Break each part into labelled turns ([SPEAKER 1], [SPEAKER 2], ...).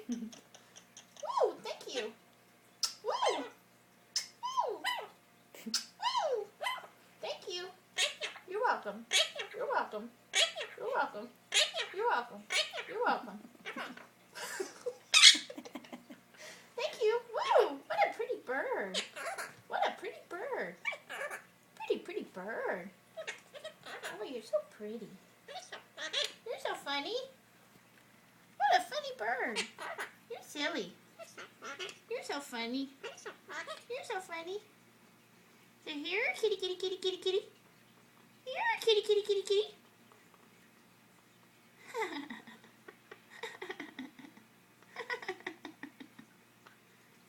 [SPEAKER 1] Woo! Thank you. Woo! Woo! Woo! Thank you. You're welcome. You're welcome. You're welcome. You're welcome. You're welcome. Thank you. Woo! What a pretty bird. What a pretty bird. Pretty, pretty bird. Oh, you're so pretty. You're so funny. What a funny bird. You're silly. You're so funny. You're so funny. So here, kitty, kitty, kitty, kitty, kitty. Here, kitty, kitty, kitty, kitty.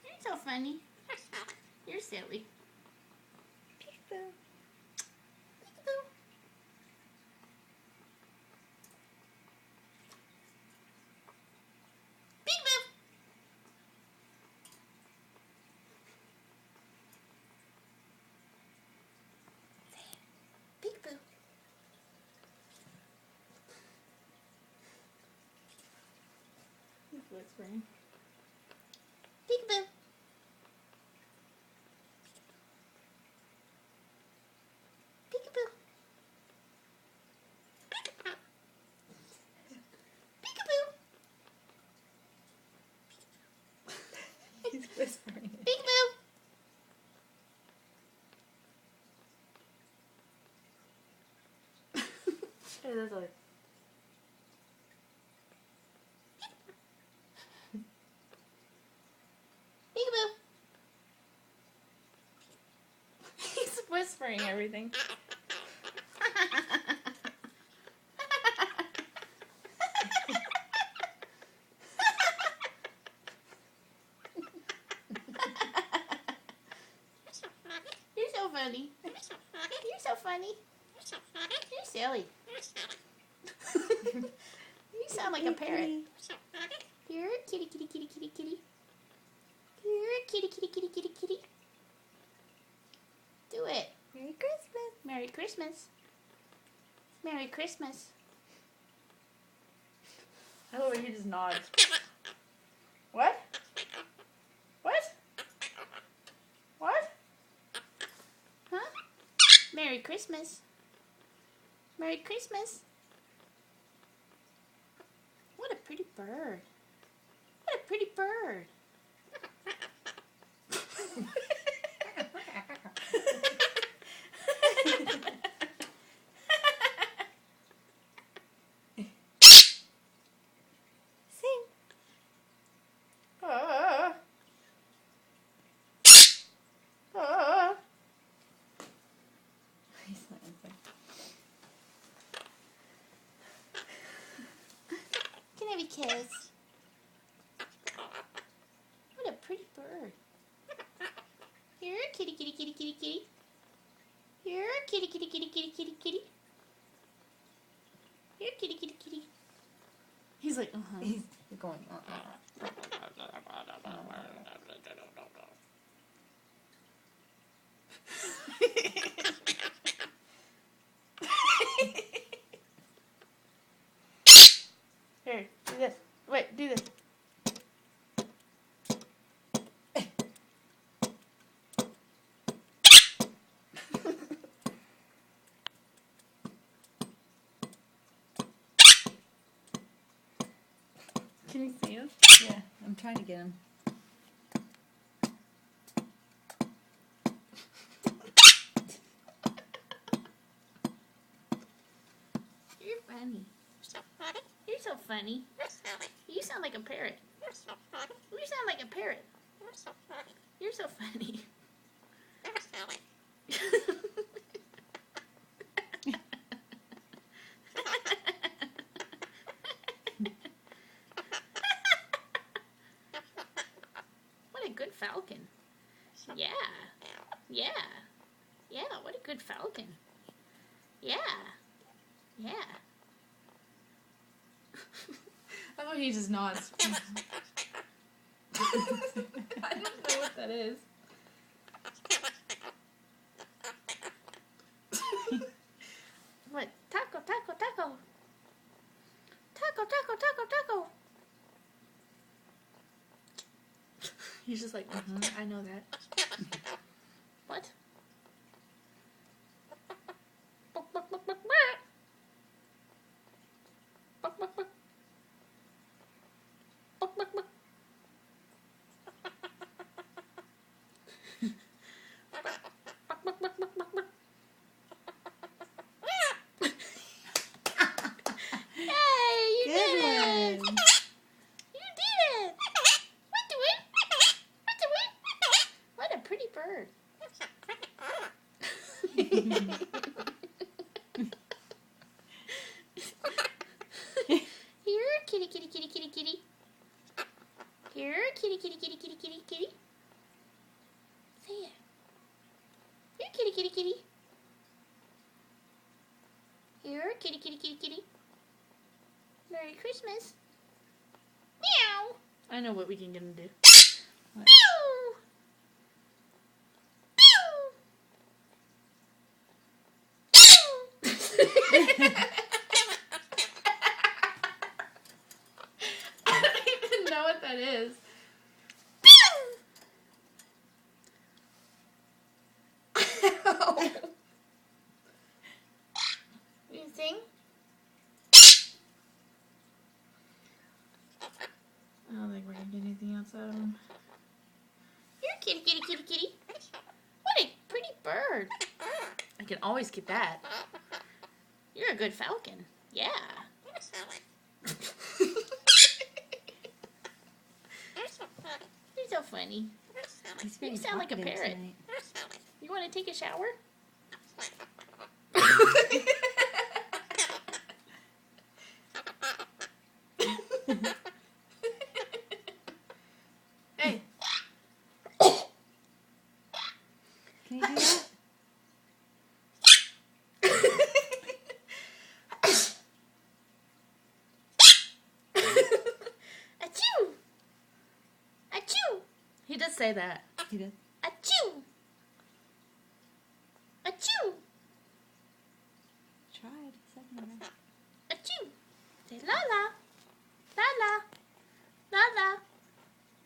[SPEAKER 1] You're so funny. You're silly. Peekaboo. Peekaboo. Peekaboo. Peekaboo. He's whispering. Peekaboo. Peekaboo. Peekaboo.
[SPEAKER 2] He's whispering.
[SPEAKER 1] Peekaboo.
[SPEAKER 2] Hey, that's like.
[SPEAKER 1] Peekaboo.
[SPEAKER 2] He's whispering everything.
[SPEAKER 1] You're so funny. You're so funny. You're silly. You sound like a parrot. Here, kitty, kitty, kitty, kitty, kitty. Here, kitty, kitty, kitty, kitty, kitty. Do it.
[SPEAKER 2] Merry Christmas.
[SPEAKER 1] Merry Christmas. Merry Christmas.
[SPEAKER 2] I love it. He just nods. What? What? What?
[SPEAKER 1] Huh? Merry Christmas. Merry Christmas. What a pretty bird. What a pretty bird.
[SPEAKER 2] Sing.
[SPEAKER 1] Ah. Ah.
[SPEAKER 2] He's not answering.
[SPEAKER 1] Can I have a kiss? What a pretty bird. Here, kitty, kitty, kitty, kitty, kitty. Here, kitty, kitty, kitty, kitty, kitty, kitty. Here, kitty, kitty, kitty. He's like,
[SPEAKER 2] He's going.
[SPEAKER 1] Here, do this. Wait, do this.
[SPEAKER 2] Can you see him? Yeah, I'm trying to get him.
[SPEAKER 1] You're funny. You're so funny. You sound like a parrot. You sound like a parrot. You're so funny. What a good falcon. Yeah. Yeah. Yeah, what a good falcon. Yeah. Yeah.
[SPEAKER 2] I love he just nods. I don't know what that is.
[SPEAKER 1] What? Taco, taco, taco. Taco, taco, taco, taco.
[SPEAKER 2] He's just like, I know that.
[SPEAKER 1] What? Bird. Here, kitty, kitty, kitty, kitty, kitty. Here, kitty, kitty, kitty, kitty, kitty, kitty. Say it. Here, kitty, kitty, kitty. Here, kitty, kitty, kitty, kitty. Merry Christmas. Meow.
[SPEAKER 2] I know what we can get him to do.
[SPEAKER 1] Meow.
[SPEAKER 2] I don't even know what that is.
[SPEAKER 1] You sing?
[SPEAKER 2] I don't think we're gonna get anything else out of him.
[SPEAKER 1] Here, kitty, kitty, kitty, kitty. What a pretty bird.
[SPEAKER 2] I can always get that.
[SPEAKER 1] You're a good falcon. Yeah. You're so funny. You sound like a parrot.
[SPEAKER 3] Tonight.
[SPEAKER 1] You want to take a shower?
[SPEAKER 2] Hey.
[SPEAKER 3] Can you do that?
[SPEAKER 1] Achoo! Achoo!
[SPEAKER 2] He does say that.
[SPEAKER 3] He does.
[SPEAKER 1] Achoo! Achoo!
[SPEAKER 3] Tried. Something.
[SPEAKER 1] Achoo! Say la la. La la. La la.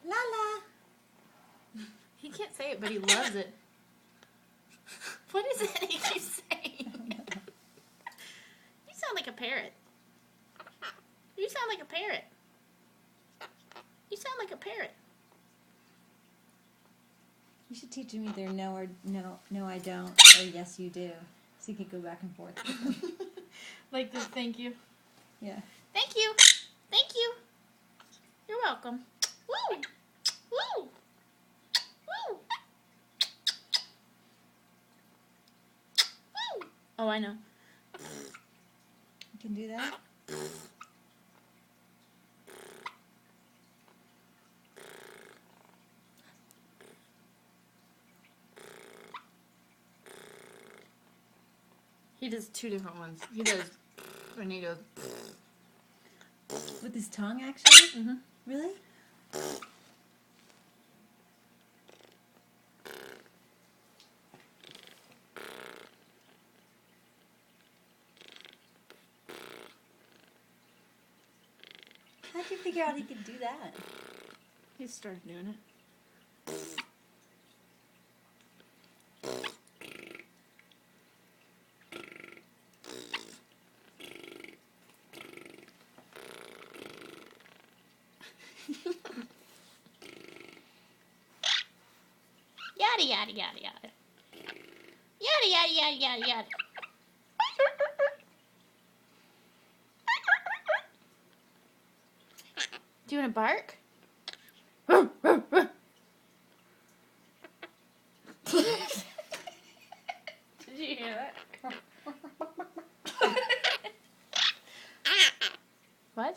[SPEAKER 1] La la.
[SPEAKER 2] He can't say it, but he loves it.
[SPEAKER 1] What is it he keeps saying? You sound like a parrot. You sound like a parrot. You sound like a parrot.
[SPEAKER 3] You should teach him either no or no, I don't, or yes, you do. So you can go back and forth.
[SPEAKER 2] Like this, thank you.
[SPEAKER 3] Yeah.
[SPEAKER 1] Thank you. Thank you. You're welcome. Woo! Woo! Woo! Woo!
[SPEAKER 2] Oh, I know.
[SPEAKER 3] You can do that?
[SPEAKER 2] He does two different ones. He does, and he goes.
[SPEAKER 3] With his tongue, actually?
[SPEAKER 2] Mm-hmm.
[SPEAKER 3] Really? How'd you figure out he could do that?
[SPEAKER 2] He started doing it.
[SPEAKER 1] Yada yada yada yada. Yada yada yada yada yada.
[SPEAKER 2] Do you want to bark? Did you hear that? What?